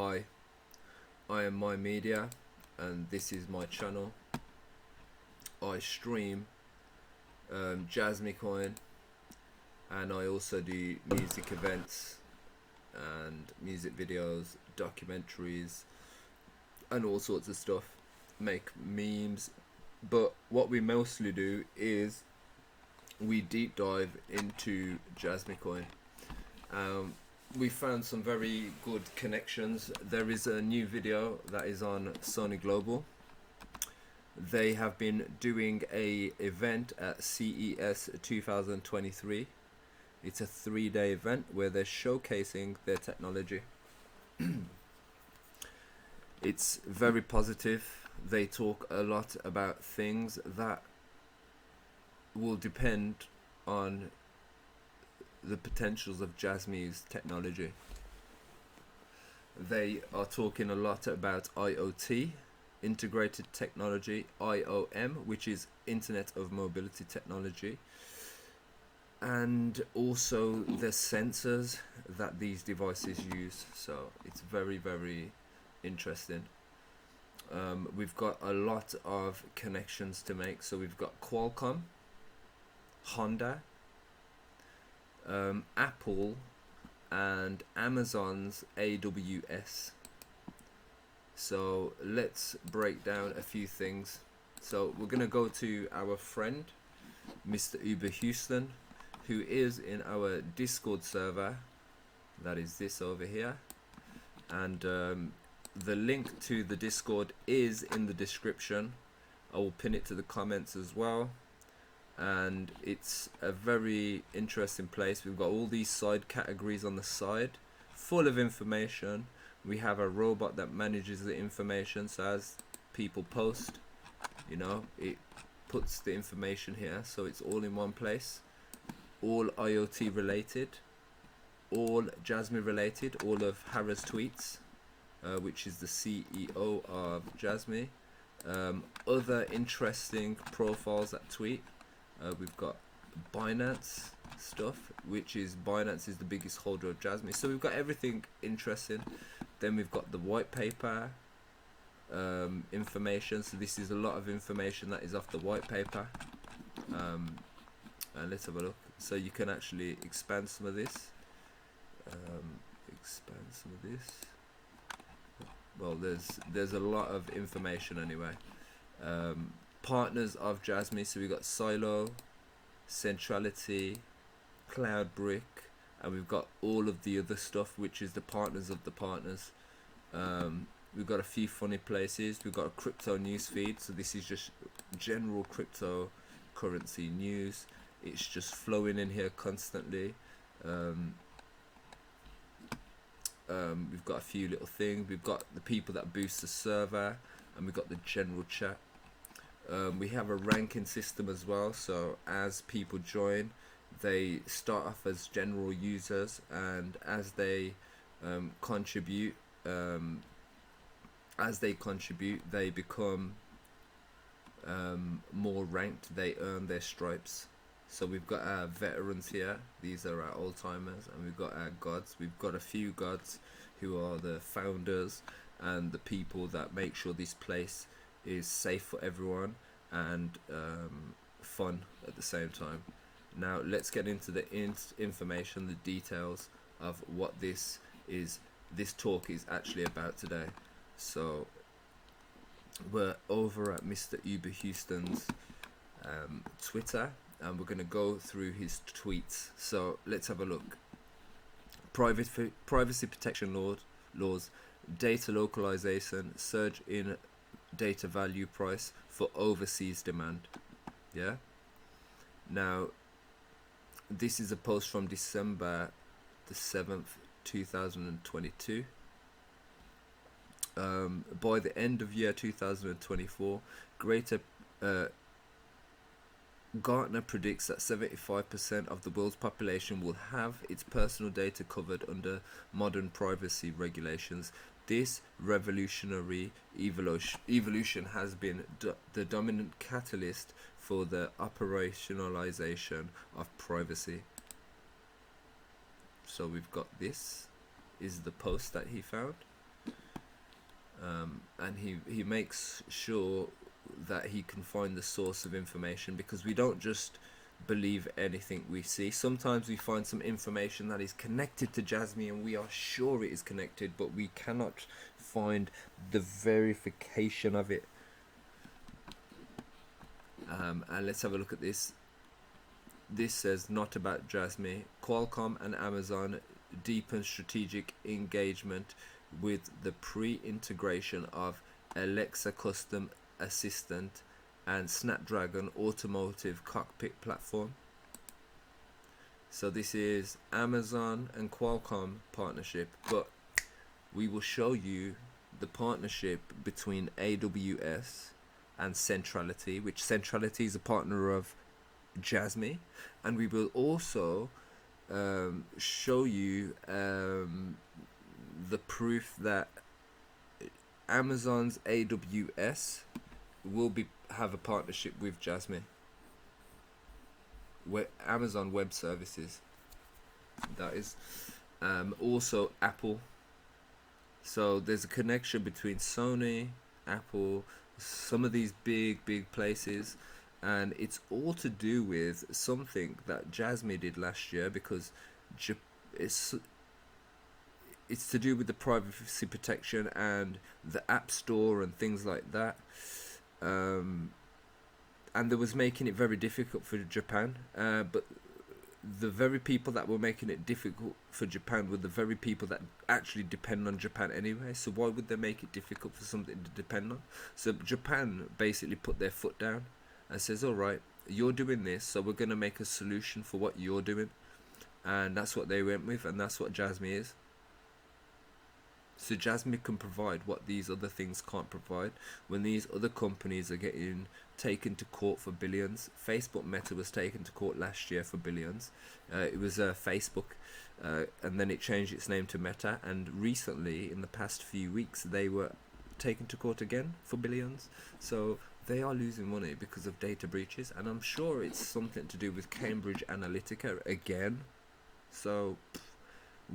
Hi, I am My Media and this is my channel. I stream Jasmy Coin, and I also do music events and music videos, documentaries and all sorts of stuff. Make memes, but what we mostly do is we deep dive into Jasmy Coin. We found some very good connections. There is a new video that is on Sony Global. They have been doing a event at CES 2023. It's a 3-day event where they're showcasing their technology. It's very positive. They talk a lot about things that will depend on the potentials of Jasmy's technology. They are talking a lot about IoT, integrated technology, IOM, which is Internet of Mobility technology, and also the sensors that these devices use. So it's very, very interesting. We've got a lot of connections to make. So we've got Qualcomm, Honda, Apple and Amazon's AWS. So let's break down a few things. So we're gonna go to our friend Mr. Uber Houston, who is in our Discord server. That is this over here, and the link to the Discord is in the description. I will pin it to the comments as well. And it's a very interesting place. We've got all these side categories on the side full of information. We have a robot that manages the information, so as people post, it puts the information here, so it's all in one place. All IoT related, all Jasmy related, all of Hara's tweets, which is the CEO of Jasmy. Other interesting profiles that tweet. We've got Binance stuff, which is Binance is the biggest holder of Jasmy. So we've got everything interesting. Then we've got the white paper information. So this is a lot of information that is off the white paper. And let's have a look. So you can actually expand some of this. Well, there's a lot of information anyway. Partners of Jasmy, so we've got Silo, Centrality, Cloudbrick, and we've got all of the other stuff, which is the partners of the partners. We've got a few funny places. We've got a crypto news feed, so this is just general cryptocurrency news. It's just flowing in here constantly. We've got a few little things. We've got the people that boost the server, and we've got the general chat. We have a ranking system as well, so as people join, they start off as general users, and as they contribute, they become more ranked. They earn their stripes. So we've got our veterans here, these are our old timers, and we've got our gods. We've got a few gods who are the founders and the people that make sure this place is safe for everyone and fun at the same time. Now let's get into the information, the details of what this talk is actually about today. So we're over at Mr. Uber Houston's Twitter, and we're going to go through his tweets. So let's have a look. Privacy protection laws, data localization, surge in data value price for overseas demand. Yeah. Now, this is a post from December the 7th, 2022. By the end of year 2024, Gartner predicts that 75% of the world's population will have its personal data covered under modern privacy regulations. This revolutionary evolution has been the dominant catalyst for the operationalization of privacy. So we've got this is the post that he found. and he makes sure that he can find the source of information, because we don't just believe anything we see. Sometimes we find some information that is connected to Jasmy and we are sure it is connected, but we cannot find the verification of it. And let's have a look at this. This says not about Jasmy. Qualcomm and Amazon deepen strategic engagement with the pre-integration of Alexa custom assistant and Snapdragon automotive cockpit platform. So this is Amazon and Qualcomm partnership, but we will show you the partnership between AWS and Centrality, which Centrality is a partner of Jasmy, and we will also show you the proof that Amazon's AWS will have a partnership with Jasmy, Amazon Web Services. That is also Apple. So there's a connection between Sony, Apple, some of these big places, and it's all to do with something that Jasmy did last year, because it's to do with the privacy protection and the App Store and things like that. And they was making it very difficult for Japan, but the very people that were making it difficult for Japan were the very people that actually depend on Japan anyway. So why would they make it difficult for something to depend on? So Japan basically put their foot down and says, all right, you're doing this, so we're going to make a solution for what you're doing. And that's what they went with, and that's what Jasmy is. So Jasmy can provide what these other things can't provide. When these other companies are getting taken to court for billions, Facebook Meta was taken to court last year for billions. It was Facebook, and then it changed its name to Meta. And recently, in the past few weeks, they were taken to court again for billions. So they are losing money because of data breaches, and I'm sure it's something to do with Cambridge Analytica again. So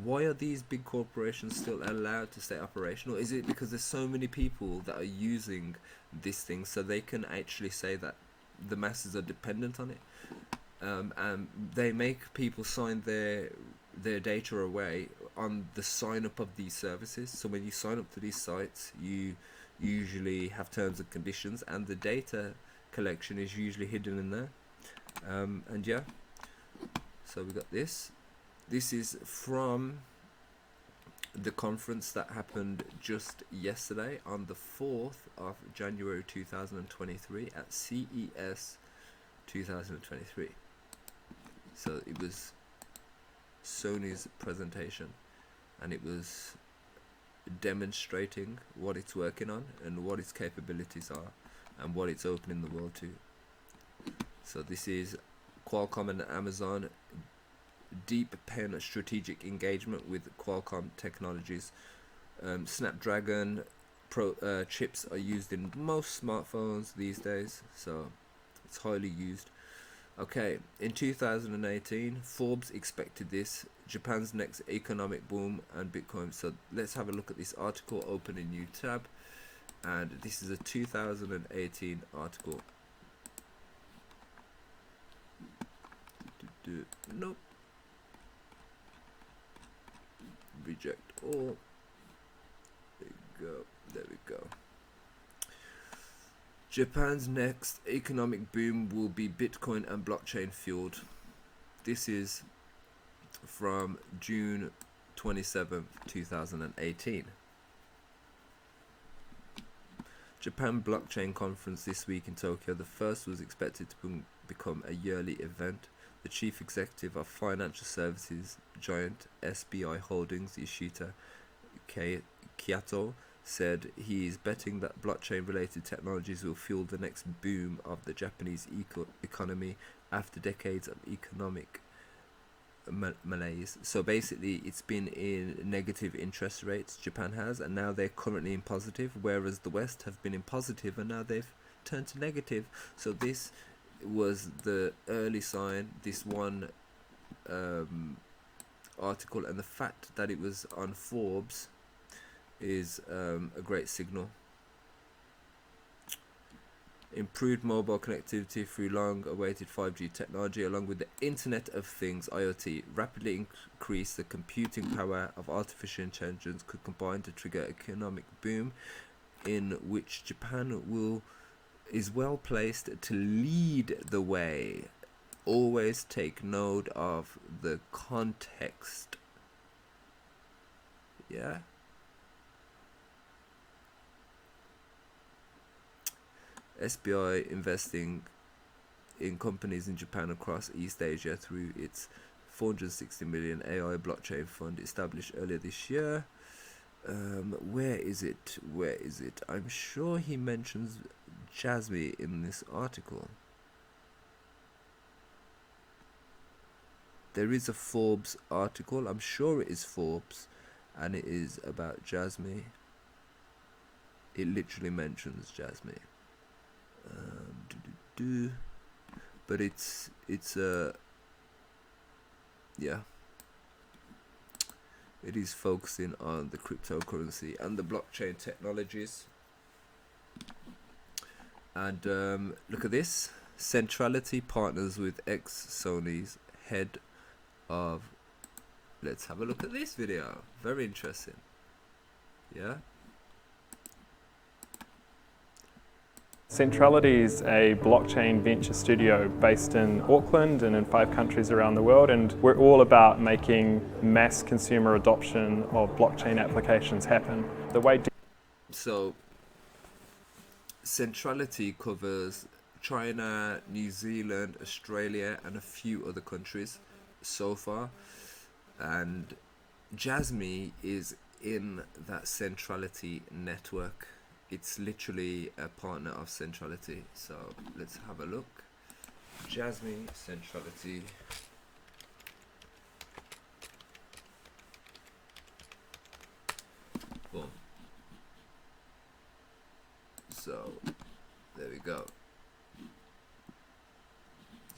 why are these big corporations still allowed to stay operational? Is it because there's so many people that are using this thing, so they can actually say that the masses are dependent on it? And they make people sign their data away on the sign up of these services. So when you sign up to these sites, you usually have terms and conditions, and the data collection is usually hidden in there. And yeah, so we got this. This is from the conference that happened just yesterday on the 4th of January 2023 at CES 2023. So it was Sony's presentation, and it was demonstrating what it's working on and what its capabilities are and what it's opening the world to. So this is Qualcomm and Amazon deepen strategic engagement with Qualcomm technologies. Snapdragon chips are used in most smartphones these days, so it's highly used. Okay, in 2018, Forbes expected this, Japan's next economic boom and Bitcoin. So let's have a look at this article, open a new tab, and this is a 2018 article. Nope. Reject all. There we go. There we go. Japan's next economic boom will be Bitcoin and blockchain fueled. This is from June 27th, 2018. Japan Blockchain Conference this week in Tokyo. The first was expected to become a yearly event. The chief executive of financial services giant SBI Holdings, Yoshita Kiato, said he is betting that blockchain-related technologies will fuel the next boom of the Japanese economy after decades of economic malaise. So basically, it's been in negative interest rates, Japan has, and now they're currently in positive, whereas the West have been in positive and now they've turned to negative. So this was the early sign, this one article, and the fact that it was on Forbes is a great signal. Improved mobile connectivity through long-awaited 5G technology, along with the Internet of Things (IoT), rapidly increase the computing power of artificial intelligence, could combine to trigger economic boom, in which Japan is well placed to lead the way. Always take note of the context. Yeah. SBI investing in companies in Japan across East Asia through its 460 million AI blockchain fund established earlier this year. Where is it? I'm sure he mentions Jasmy in this article. There is a Forbes article, I'm sure it is Forbes, and it is about Jasmy. It literally mentions Jasmy. But it's yeah, it is focusing on the cryptocurrency and the blockchain technologies. And look at this. Centrality partners with ex-Sony's head of... Let's have a look at this video. Very interesting. Yeah. Centrality is a blockchain venture studio based in Auckland and in 5 countries around the world, and we're all about making mass consumer adoption of blockchain applications happen. The way So, Centrality covers China, New Zealand, Australia, and a few other countries so far. And Jasmy is in that Centrality network. It's literally a partner of Centrality. So let's have a look. Jasmy, Centrality. Boom. So there we go.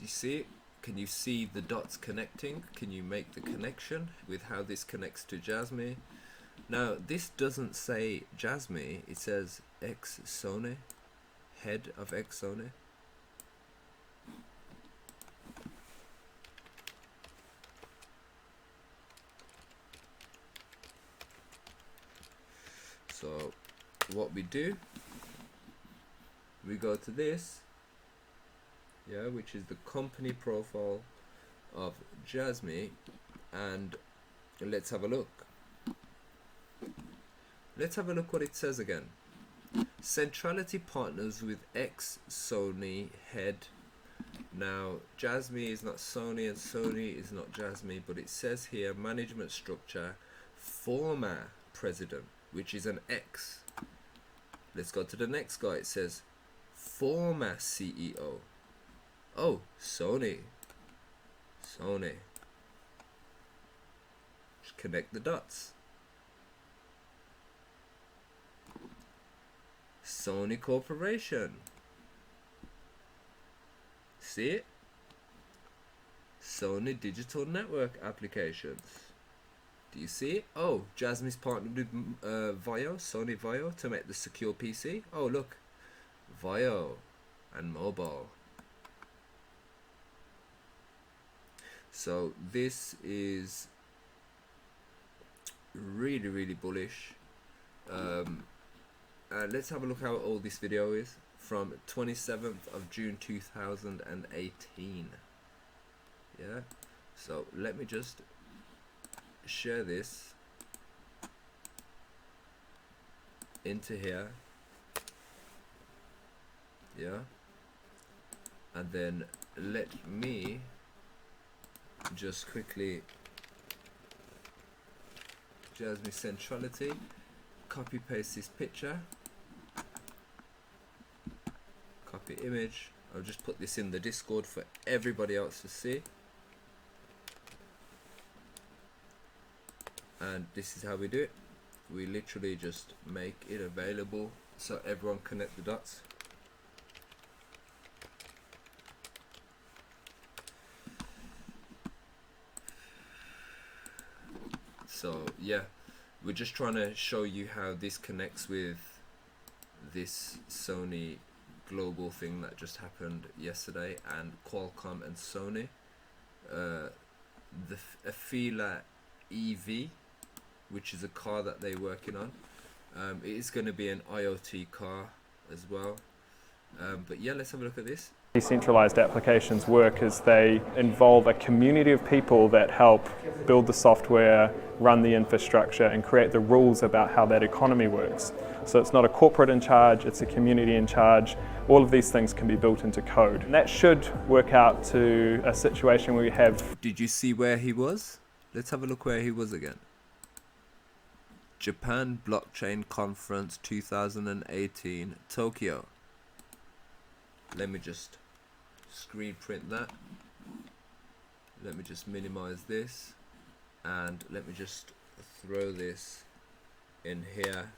You see it? Can you see the dots connecting? Can you make the connection with how this connects to Jasmy? Now, this doesn't say Jasmy, it says ex-Sony, head of ex-Sony. So, what we do, we go to this, yeah, which is the company profile of Jasmy, and let's have a look. Let's have a look what it says again. Centrality partners with ex-Sony head. Now, Jasmy is not Sony and Sony is not Jasmy, but it says here management structure, former president, which is an ex. Let's go to the next guy. It says former CEO. Oh, Sony. Just connect the dots. Sony Corporation. See it? Sony Digital Network Applications. Do you see it? Oh, Jasmy's partnered with Vio, Sony Vio, to make the secure PC. Oh, look. Vio and mobile. So this is really, really bullish. Let's have a look how old this video is. From 27th of June 2018. Yeah. So let me just share this into here. Yeah. And then let me just quickly Jasmy Centrality, copy paste this picture, copy image. I'll just put this in the Discord for everybody else to see, and this is how we do it. We literally just make it available so everyone connect the dots. So yeah, we're just trying to show you how this connects with this Sony global thing that just happened yesterday, and Qualcomm and Sony. The Afila EV, which is a car that they're working on. It is going to be an IoT car as well. But yeah, let's have a look at this. Decentralized applications work as they involve a community of people that help build the software, run the infrastructure, and create the rules about how that economy works. So it's not a corporate in charge, it's a community in charge. All of these things can be built into code. And that should work out to a situation where we have... Did you see where he was? Let's have a look where he was again. Japan Blockchain Conference 2018, Tokyo. Let me just screen print that. Let me just minimize this, and let me just throw this in here.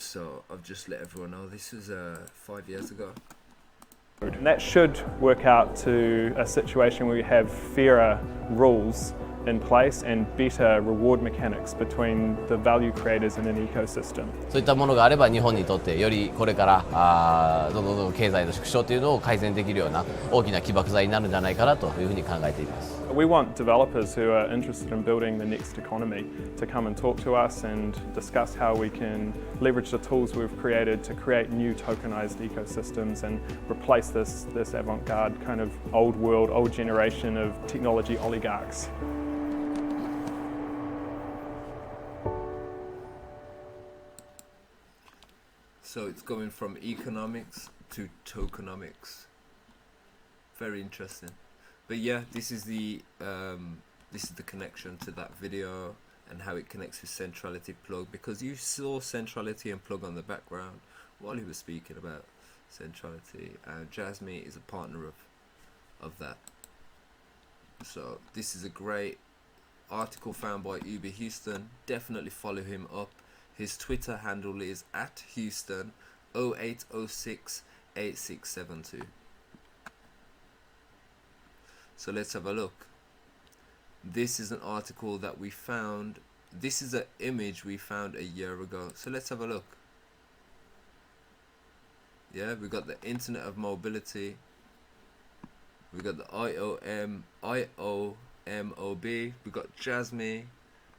So I've just let everyone know this was 5 years ago. And that should work out to a situation where we have fairer rules in place and better reward mechanics between the value creators in an ecosystem. そういったものがあれば日本にとってよりこれからどんどん経済の縮小というのを改善できるような大きな起爆剤になるんじゃないかなというふうに考えています。We want developers who are interested in building the next economy to come and talk to us and discuss how we can leverage the tools we've created to create new tokenized ecosystems and replace this avant-garde kind of old world, old generation of technology oligarchs. So it's going from economics to tokenomics. Very interesting. But yeah, this is the connection to that video and how it connects with centrality plug, because you saw centrality and plug on the background while he was speaking about centrality, and Jasmy is a partner of that. So this is a great article found by Uber Houston. Definitely follow him up. His Twitter handle is @Houston08068672. So let's have a look. This is an article that we found. This is an image we found a year ago. So let's have a look. Yeah, we got the Internet of Mobility. We got the IOMOB. We got Jasmy.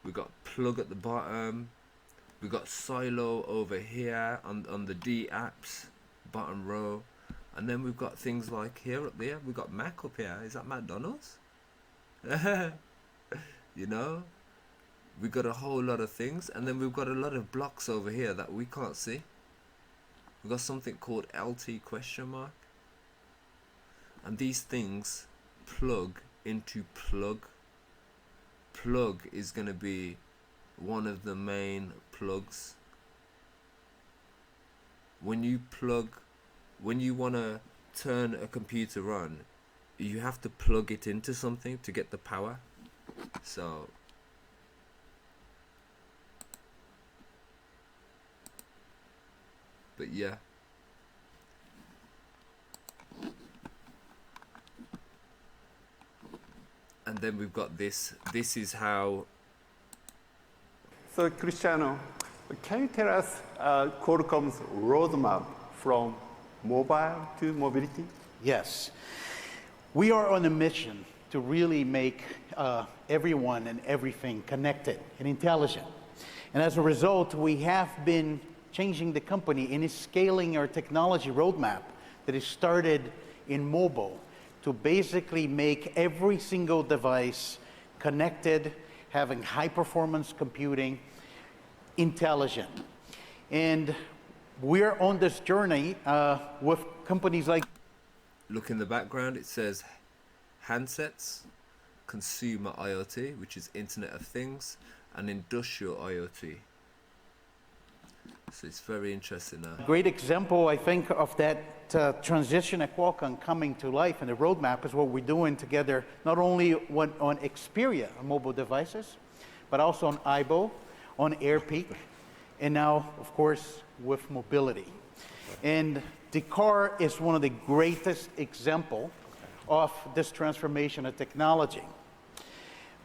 We got Plug at the bottom. We got Silo over here on the D apps, bottom row. And then we've got things like here up there. We've got Mac up here. Is that McDonald's? You know? We've got a whole lot of things. And then we've got a lot of blocks over here that we can't see. We've got something called LT question mark. And these things plug into plug. Plug is going to be one of the main plugs. When you want to turn a computer on, you have to plug it into something to get the power. So but yeah, and then we've got this is how. So Cristiano, can you tell us Qualcomm's roadmap from mobile to mobility? Yes. We are on a mission to really make everyone and everything connected and intelligent. And as a result, we have been changing the company and is scaling our technology roadmap that is started in mobile to basically make every single device connected, having high performance computing, intelligent. And we're on this journey with companies like... Look in the background, it says handsets, consumer IoT, which is Internet of Things, and industrial IoT. So it's very interesting now. Great example, I think, of that transition at Qualcomm coming to life, and the roadmap is what we're doing together, not only on Xperia mobile devices, but also on IBO, on AirPeak, and now, of course, with mobility. And the car is one of the greatest example of this transformation of technology.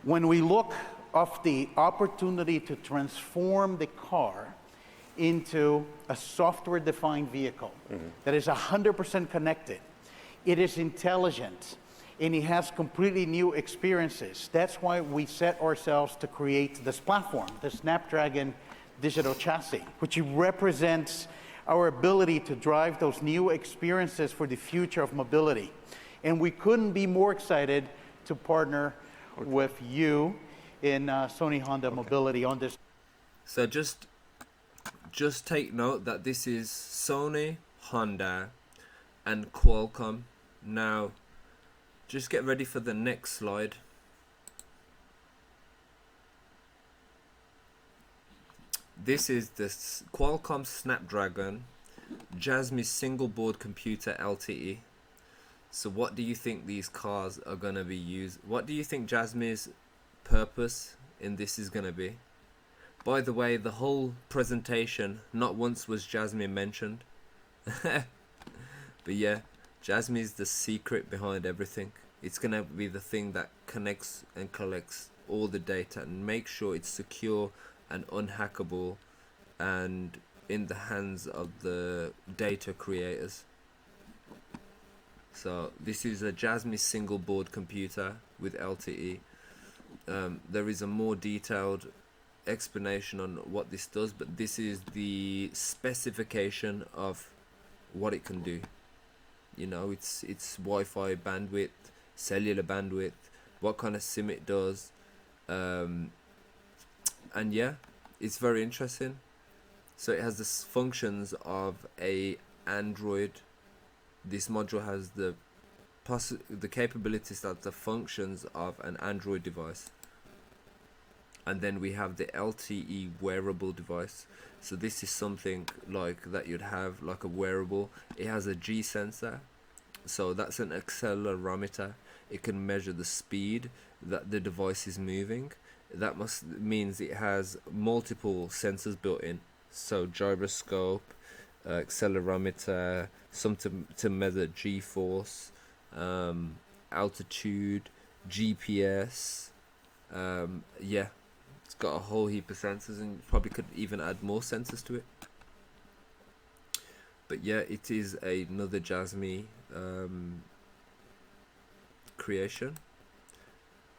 When we look of the opportunity to transform the car into a software-defined vehicle that is 100% connected, it is intelligent, and it has completely new experiences. That's why we set ourselves to create this platform, the Snapdragon Digital Chassis, which represents our ability to drive those new experiences for the future of mobility. And we couldn't be more excited to partner with you in Sony Honda Mobility on this. So just take note that this is Sony, Honda, and Qualcomm. Now, just get ready for the next slide. This is the Qualcomm Snapdragon Jasmy single board computer LTE. So what do you think these cars are going to be used? What do you think Jasmy's purpose in this is going to be? By the way, the whole presentation, not once was Jasmy mentioned. But yeah, Jasmy is the secret behind everything. It's going to be the thing that connects and collects all the data and make sure it's secure and unhackable and in the hands of the data creators. So this is a Jasmy single board computer with LTE. There is a more detailed explanation on what this does, but this is the specification of what it can do. You know, it's Wi-Fi bandwidth, cellular bandwidth, what kind of SIM it does, and yeah, it's very interesting. So it has the functions of a Android. This module has the capabilities, that the functions of an Android device. And then we have the LTE wearable device. So this is something like that you'd have like a wearable. It has a G sensor, so that's an accelerometer. It can measure the speed that the device is moving. That means it has multiple sensors built in. So gyroscope, accelerometer, some to measure G-force, altitude, GPS. Yeah, it's got a whole heap of sensors, and you probably could even add more sensors to it. But yeah, it is another Jasmy creation.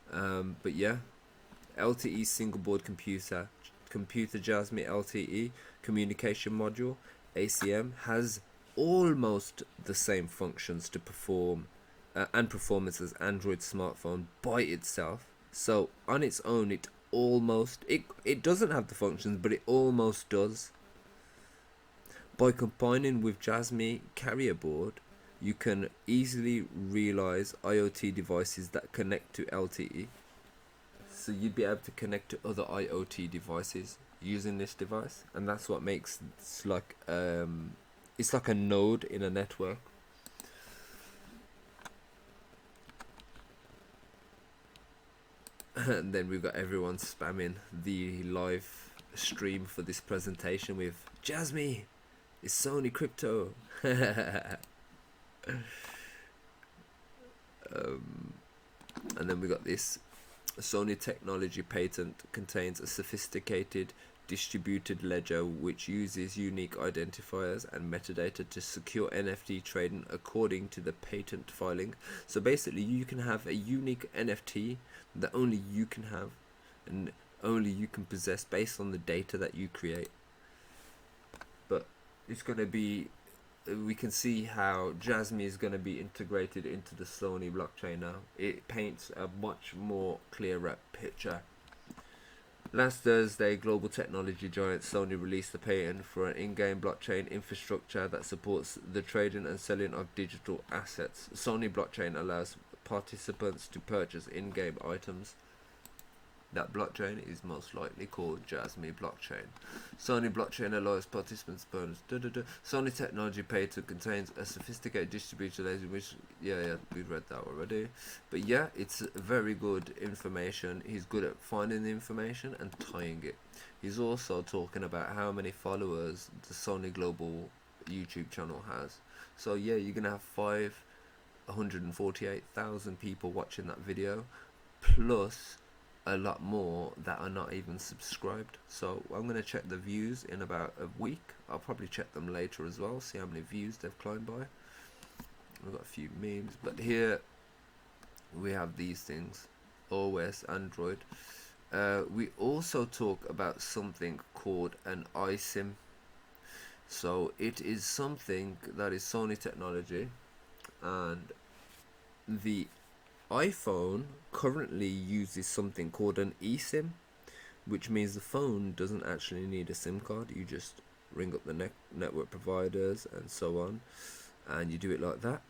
But yeah, LTE single board computer Jasmy LTE communication module ACM has almost the same functions to perform and performance as Android smartphone by itself. So on its own, it doesn't have the functions, but it almost does. By combining with Jasmy carrier board, you can easily realize IoT devices that connect to LTE. So you'd be able to connect to other IoT devices using this device, and that's what makes it's like a node in a network. And then we've got everyone spamming the live stream for this presentation with Jasmy, it's Sony crypto. And then we got this Sony technology patent contains a sophisticated distributed ledger which uses unique identifiers and metadata to secure NFT trading according to the patent filing. So basically you can have a unique NFT that only you can have and only you can possess based on the data that you create. But it's going to be, we can see how Jasmy is going to be integrated into the Sony blockchain now. It paints a much more clearer picture. Last Thursday, global technology giant Sony released a patent for an in-game blockchain infrastructure that supports the trading and selling of digital assets. Sony blockchain allows participants to purchase in-game items That blockchain is most likely called Jasmy blockchain. Sony blockchain allows participants Sony technology patent contains a sophisticated distributed ledger which we read that already. But yeah, it's very good information. He's good at finding the information and tying it. He's also talking about how many followers the Sony Global YouTube channel has. So yeah, you're gonna have 548,000 people watching that video, plus a lot more that are not even subscribed. So I'm gonna check the views in about a week. I'll probably check them later as well, see how many views they've climbed by. We've got a few memes, but here we have these things: OS, Android. We also talk about something called an iSIM. So it is something that is Sony technology, and the iPhone currently uses something called an eSIM, which means the phone doesn't actually need a SIM card. You just ring up the network providers and so on, and you do it like that.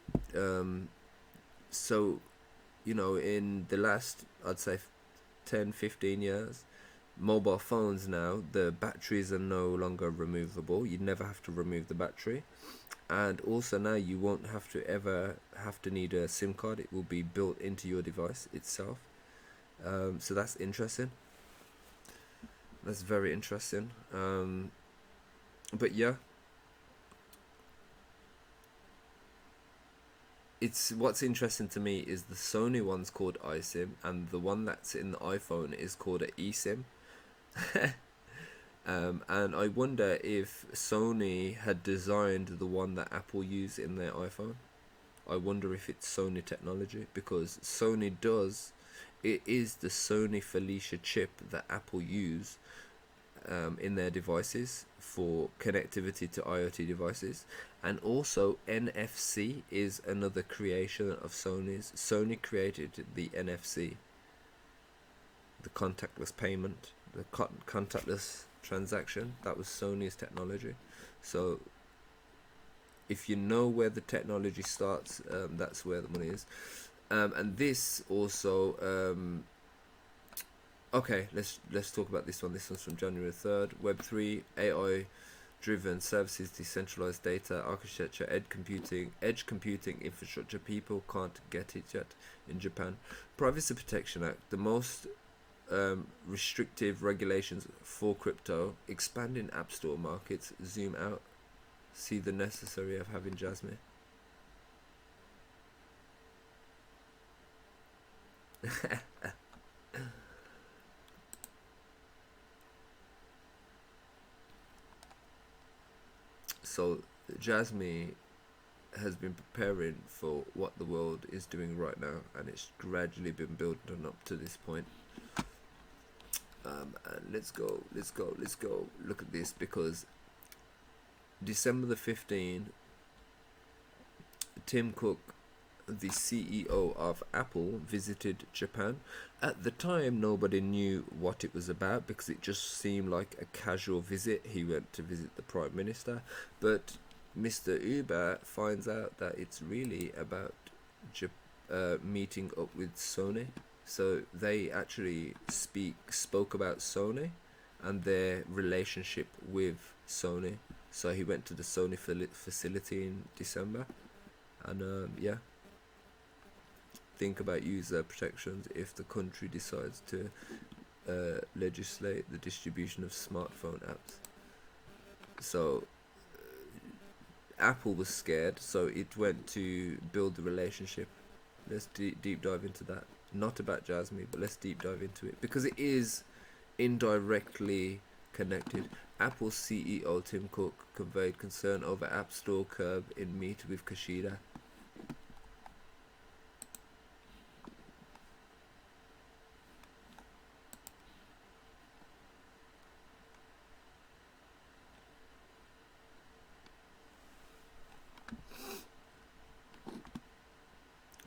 So, you know, in the last, I'd say 10-15 years, mobile phones now, the batteries are no longer removable. You never have to remove the battery, and also now you won't have to ever need a SIM card. It will be built into your device itself. So that's interesting. That's very interesting. But yeah, what's interesting to me is the Sony one's called iSIM, and the one that's in the iPhone is called an eSIM. And I wonder if Sony had designed the one that Apple use in their iPhone. I wonder if it's Sony technology, because Sony does. It is the Sony Felicia chip that Apple use in their devices for connectivity to IoT devices. And also NFC is another creation of Sony's. Sony created the NFC, the contactless payment, the contactless transaction. That was Sony's technology. So if you know where the technology starts, that's where the money is. And this also okay, let's talk about this one. This one's from January 3rd. Web3, AI driven services, decentralized data architecture, edge computing infrastructure. People can't get it yet in Japan. Privacy Protection Act, the most restrictive regulations for crypto, expanding app store markets. Zoom out, see the necessary of having Jasmy. So Jasmy has been preparing for what the world is doing right now, and it's gradually been building up to this point. And let's go. Look at this, because December the 15th, Tim Cook, the CEO of Apple, visited Japan. At the time, nobody knew what it was about, because it just seemed like a casual visit. He went to visit the Prime Minister, but Mr. Uber finds out that it's really about meeting up with Sony. So they actually spoke about Sony and their relationship with Sony. So he went to the Sony facility in December, and yeah, think about user protections if the country decides to legislate the distribution of smartphone apps. So Apple was scared, so it went to build the relationship. Let's deep dive into that. Not about Jasmy, but let's deep dive into it, because it is indirectly connected. Apple CEO Tim Cook conveyed concern over App Store curb in meet with Kishida.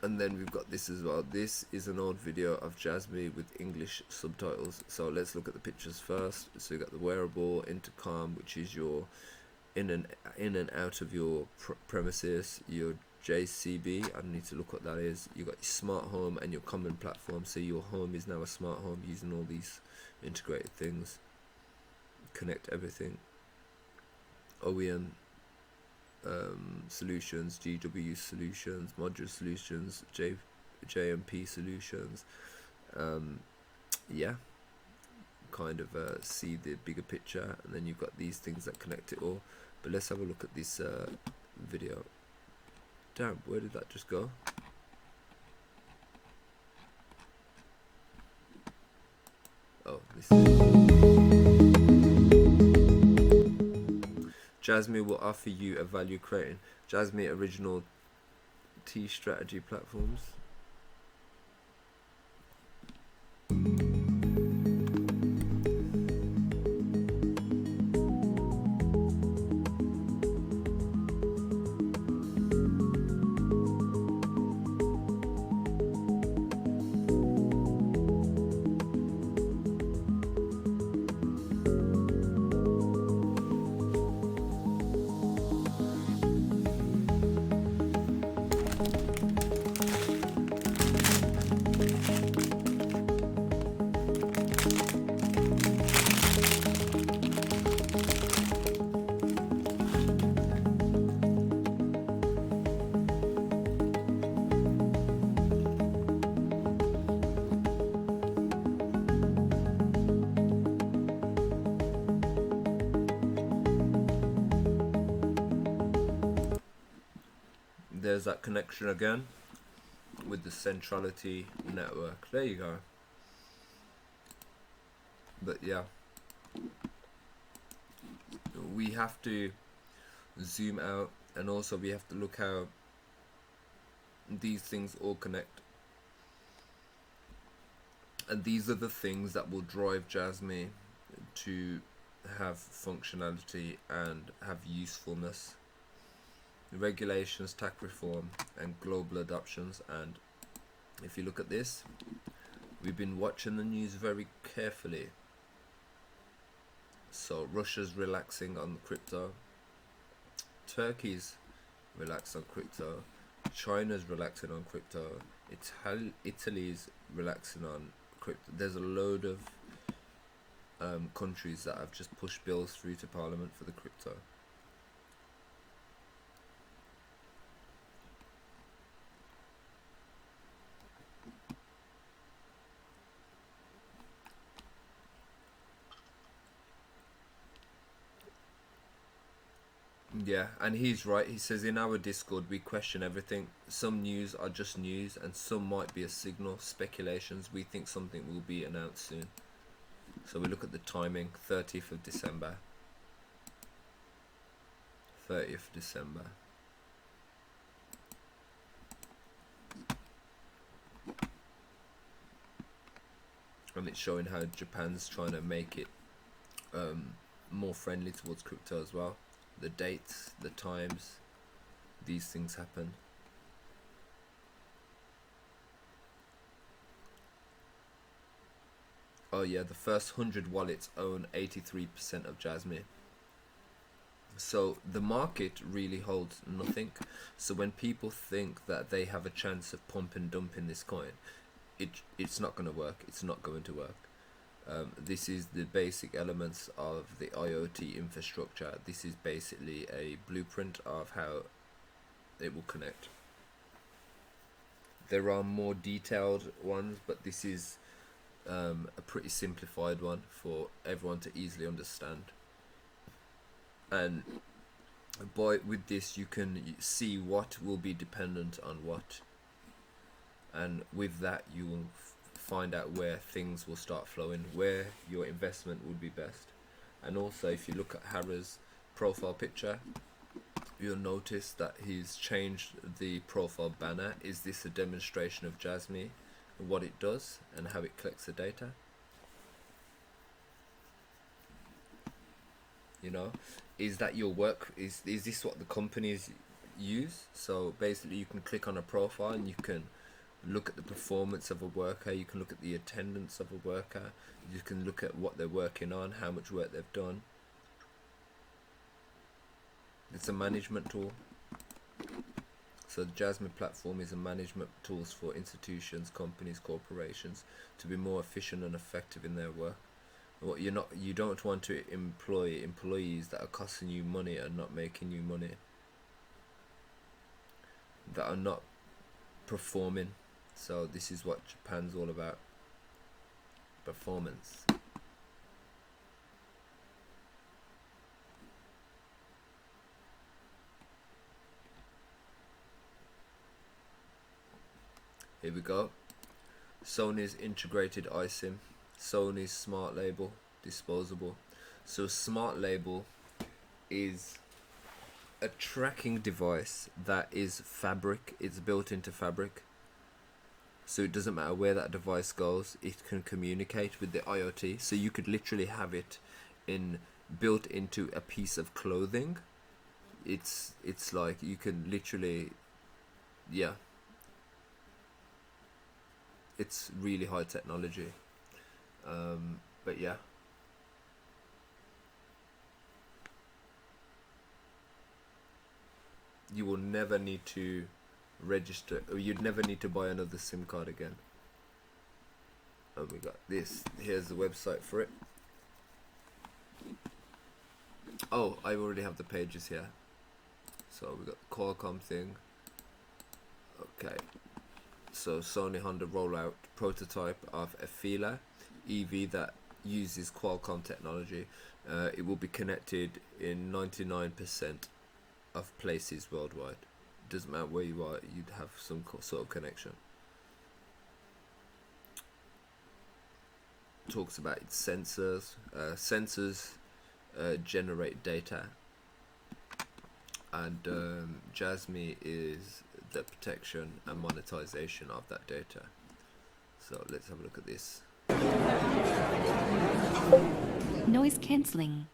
And then we've got this as well. This is an old video of Jasmy with English subtitles. So let's look at the pictures first. So you got the wearable intercom, which is your in and out of your premises, your JCB, I need to look what that is. You got your smart home and your common platform. So your home is now a smart home using all these integrated things. Connect everything. OEM solutions, GW solutions, modular solutions, JMP solutions. Yeah, kind of see the bigger picture, and then you've got these things that connect it all. But let's have a look at this video. Damn, where did that just go? Oh, this Jasmy will offer you a value creating Jasmy original T strategy platforms. There's that connection again with the centrality network. There you go. But yeah, we have to zoom out, and also we have to look how these things all connect, and these are the things that will drive Jasmy to have functionality and have usefulness. Regulations, tax reform, and global adoptions. And if you look at this, we've been watching the news very carefully. So Russia's relaxing on crypto, Turkey's relaxed on crypto, China's relaxing on crypto, Italy's relaxing on crypto. There's a load of countries that have just pushed bills through to Parliament for the crypto. Yeah, and he's right. He says in our Discord we question everything. Some news are just news, and some might be a signal, speculations. We think something will be announced soon. So we look at the timing, 30th of December. 30th of December. And it's showing how Japan's trying to make it more friendly towards crypto as well. The dates, the times, these things happen. Oh yeah, the first 100 wallets own 83% of Jasmy. So the market really holds nothing. So when people think that they have a chance of pump and dumping this coin, it's not going to work. It's not going to work. This is the basic elements of the IoT infrastructure. This is basically a blueprint of how it will connect. There are more detailed ones, but this is a pretty simplified one for everyone to easily understand. And with this you can see what will be dependent on what, and with that you will find out where things will start flowing, where your investment would be best. And also if you look at Hara's profile picture, you'll notice that he's changed the profile banner. Is this a demonstration of Jasmy, what it does and how it collects the data? You know, is that your work? Is this what the companies use? So basically you can click on a profile and you can look at the performance of a worker, you can look at the attendance of a worker, you can look at what they're working on, how much work they've done. It's a management tool. So the Jasmy platform is a management tools for institutions, companies, corporations to be more efficient and effective in their work. What you don't want to employ employees that are costing you money and not making you money, that are not performing. So this is what Japan's all about. Performance. Here we go. Sony's integrated eSIM. Sony's smart label, disposable. So smart label is a tracking device that is fabric. It's built into fabric. So it doesn't matter where that device goes, it can communicate with the IoT. So you could literally have it built into a piece of clothing. It's like you can literally, yeah. It's really high technology. But yeah. You will never need to register, or you'd never need to buy another SIM card again. And we got this. Here's the website for it. Oh, I already have the pages here. So we got the Qualcomm thing. Okay. So Sony Honda rollout prototype of a Fila EV that uses Qualcomm technology. It will be connected in 99% of places worldwide. Doesn't matter where you are, you'd have some sort of connection. Talks about its sensors. Sensors generate data, and Jasmy is the protection and monetization of that data. So let's have a look at this. Noise cancelling.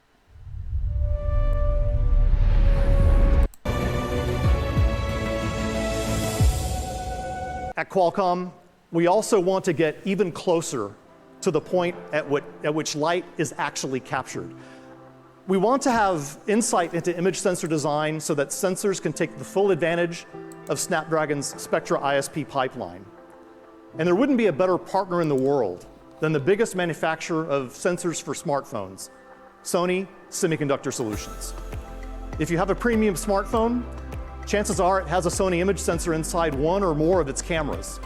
At Qualcomm, we also want to get even closer to the point at which light is actually captured. We want to have insight into image sensor design so that sensors can take the full advantage of Snapdragon's Spectra ISP pipeline. And there wouldn't be a better partner in the world than the biggest manufacturer of sensors for smartphones, Sony Semiconductor Solutions. If you have a premium smartphone, chances are it has a Sony image sensor inside one or more of its cameras.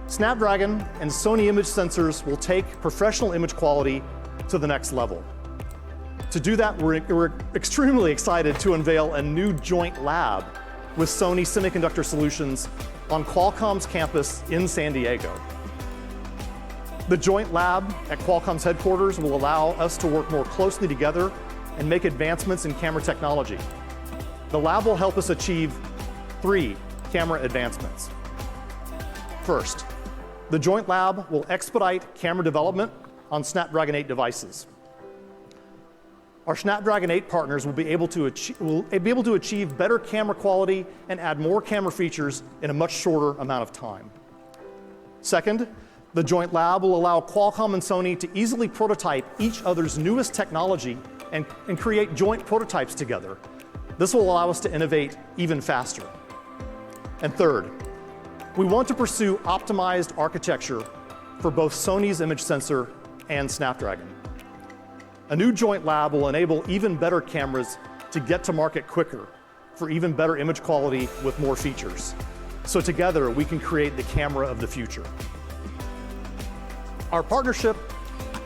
Snapdragon and Sony image sensors will take professional image quality to the next level. To do that, we're extremely excited to unveil a new joint lab with Sony Semiconductor Solutions on Qualcomm's campus in San Diego. The joint lab at Qualcomm's headquarters will allow us to work more closely together and make advancements in camera technology. The lab will help us achieve 3 camera advancements. First, the joint lab will expedite camera development on Snapdragon 8 devices. Our Snapdragon 8 partners will be able to achieve better camera quality and add more camera features in a much shorter amount of time. Second, the joint lab will allow Qualcomm and Sony to easily prototype each other's newest technology and create joint prototypes together. This will allow us to innovate even faster. And third, we want to pursue optimized architecture for both Sony's image sensor and Snapdragon. A new joint lab will enable even better cameras to get to market quicker for even better image quality with more features. So together, we can create the camera of the future. Our partnership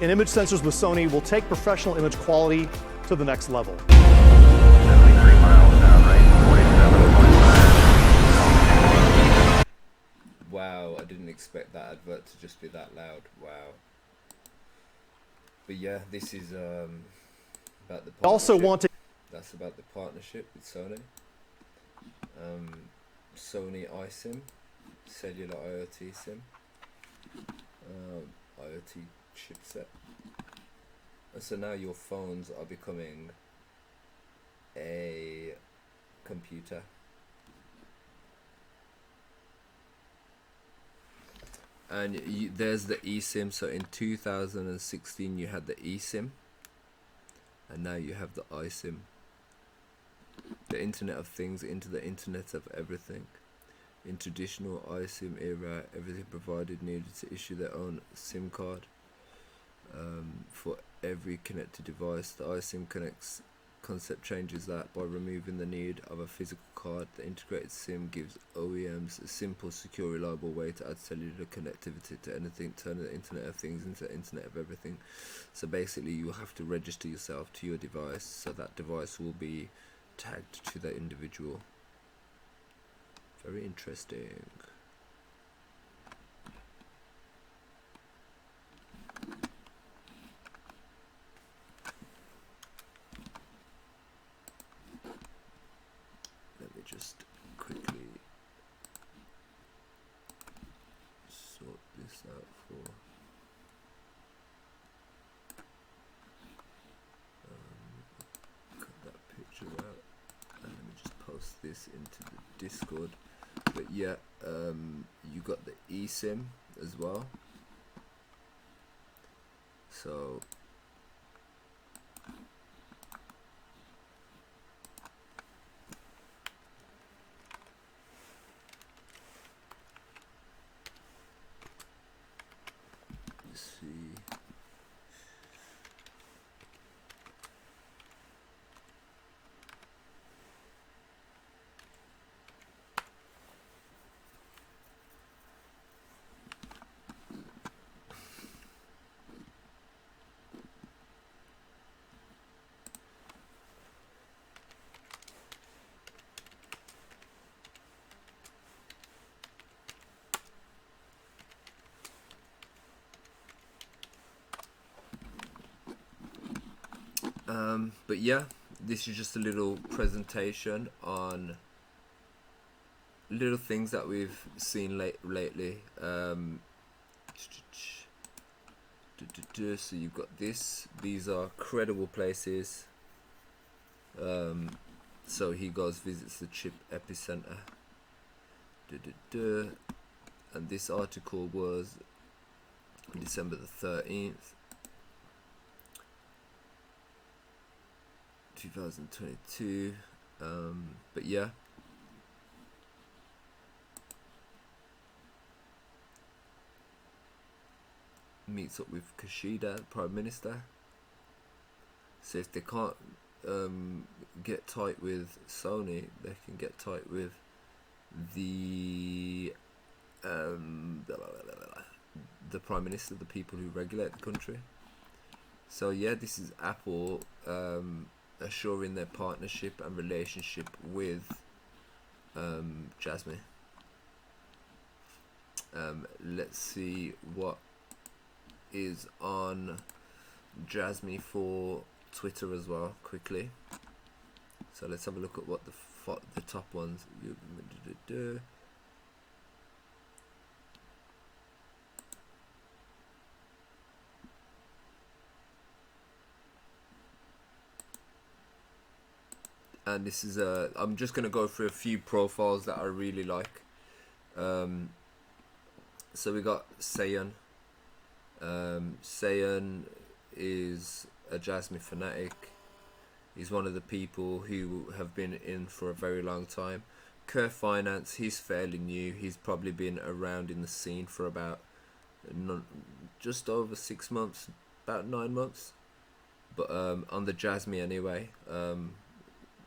in image sensors with Sony will take professional image quality to the next level. 73 miles downrange, 47.5. Wow, I didn't expect that advert to just be that loud. Wow. But yeah, this is about the partnership. Also want to That's about the partnership with Sony. Sony iSIM, cellular IoT SIM, IoT chipset. And so now your phones are becoming a computer. And there's the eSIM. So in 2016 you had the eSIM, and now you have the iSIM. the Internet of Things into the Internet of Everything. In traditional iSIM era, everything provided needed to issue their own SIM card for every connected device. The iSIM connects concept changes that by removing the need of a physical card. The integrated SIM gives OEMs a simple, secure, reliable way to add cellular connectivity to anything, turning the Internet of Things into the Internet of Everything. So basically you have to register yourself to your device, so that device will be tagged to the individual. Very interesting. Let me just quickly sort this out for cut that picture out, and let me just post this into the Discord. But yeah, you got the eSIM as well. So let's see. But yeah, this is just a little presentation on little things that we've seen lately. So you've got this. These are credible places. So he goes visits the chip epicenter. And this article was December the 13th. 2022. But yeah, meets up with Kishida, the Prime Minister. So if they can't get tight with Sony, they can get tight with the Prime Minister, the people who regulate the country. So yeah, this is Apple assuring their partnership and relationship with Jasmy. Let's see what is on Jasmy for Twitter as well quickly. So let's have a look at what the top ones. And this is I'm just gonna go through a few profiles that I really like. So we got Sayan. Sayan is a Jasmy fanatic. He's one of the people who have been in for a very long time. Kerr Finance, he's fairly new. He's probably been around in the scene for about just over 6 months, about 9 months. But on the Jasmy anyway,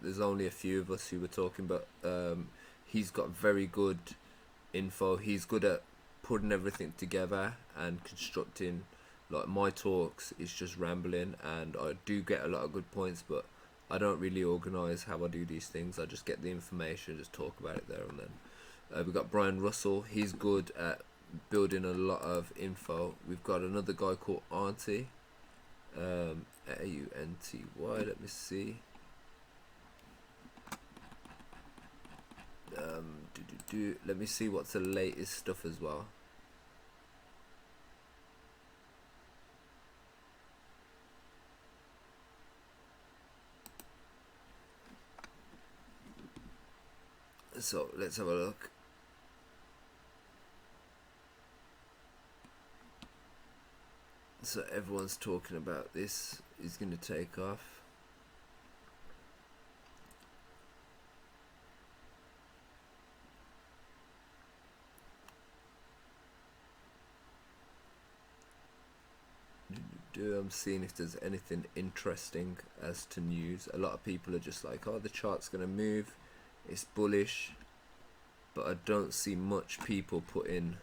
there's only a few of us who were talking, but he's got very good info. He's good at putting everything together and constructing. Like my talks is just rambling, and I do get a lot of good points, but I don't really organise how I do these things. I just get the information, just talk about it there and then. We've got Brian Russell. He's good at building a lot of info. We've got another guy called Auntie, Aunty. Let me see. Let me see what's the latest stuff as well. So let's have a look. So everyone's talking about this is going to take off. I'm seeing if there's anything interesting as to news. A lot of people are just like, oh, the chart's gonna move, it's bullish, but I don't see much people put in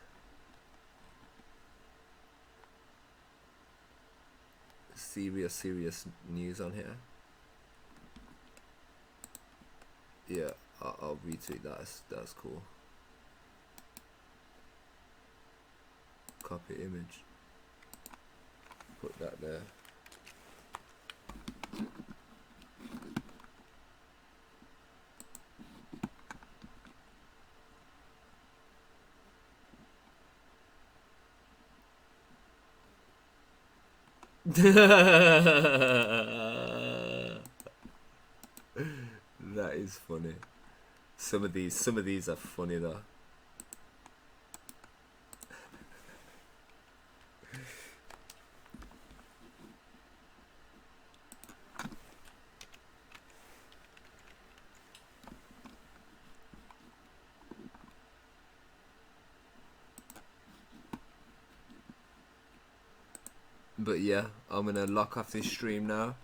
serious news on here. Yeah, I'll retweet that. That's cool. Copy image. Put that there. That is funny. Some of these are funny though. But yeah, I'm gonna lock off this stream now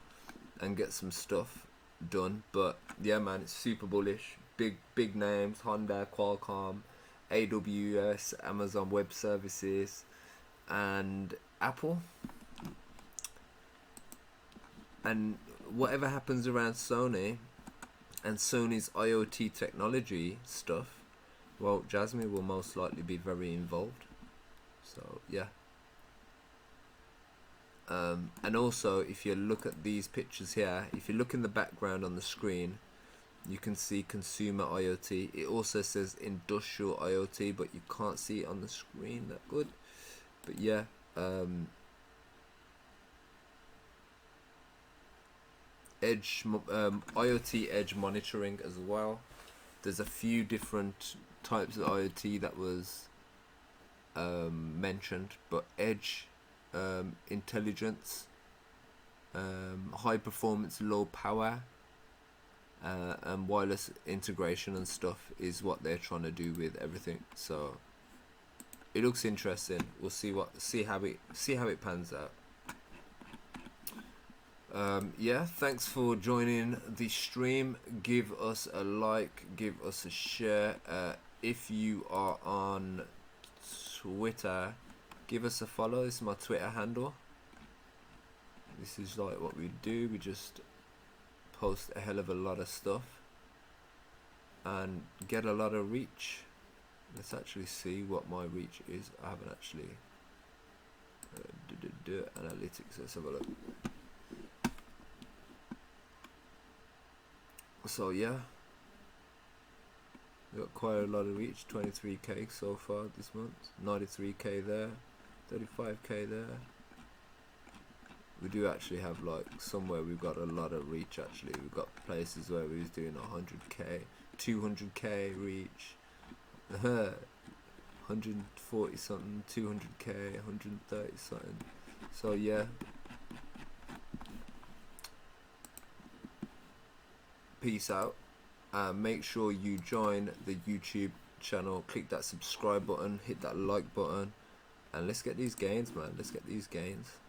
and get some stuff done. But yeah, man, it's super bullish. Big names: Honda, Qualcomm, AWS, Amazon Web Services, and Apple. And whatever happens around Sony and Sony's IoT technology stuff, well, Jasmy will most likely be very involved. So yeah. And also, if you look at these pictures here, if you look in the background on the screen, you can see consumer IoT. It also says industrial IoT, but you can't see it on the screen that good. But yeah, IoT edge monitoring as well. There's a few different types of IoT that was mentioned, but edge intelligence, high performance, low power, and wireless integration and stuff is what they're trying to do with everything. So it looks interesting. We'll see how it pans out. Yeah, thanks for joining the stream. Give us a like, give us a share. If you are on Twitter, give us a follow. This is my Twitter handle. This is like what we do. We just post a hell of a lot of stuff and get a lot of reach. Let's actually see what my reach is. I haven't actually analytics. Let's have a look. So yeah, we got quite a lot of reach. 23k so far this month. 93k there. 35k there. We do actually have like somewhere we've got a lot of reach. Actually, we've got places where we was doing 100k, 200k reach, 140 something, 200k, 130 something. So yeah, peace out. Make sure you join the YouTube channel. Click that subscribe button, hit that like button, and let's get these gains, man. Let's get these gains.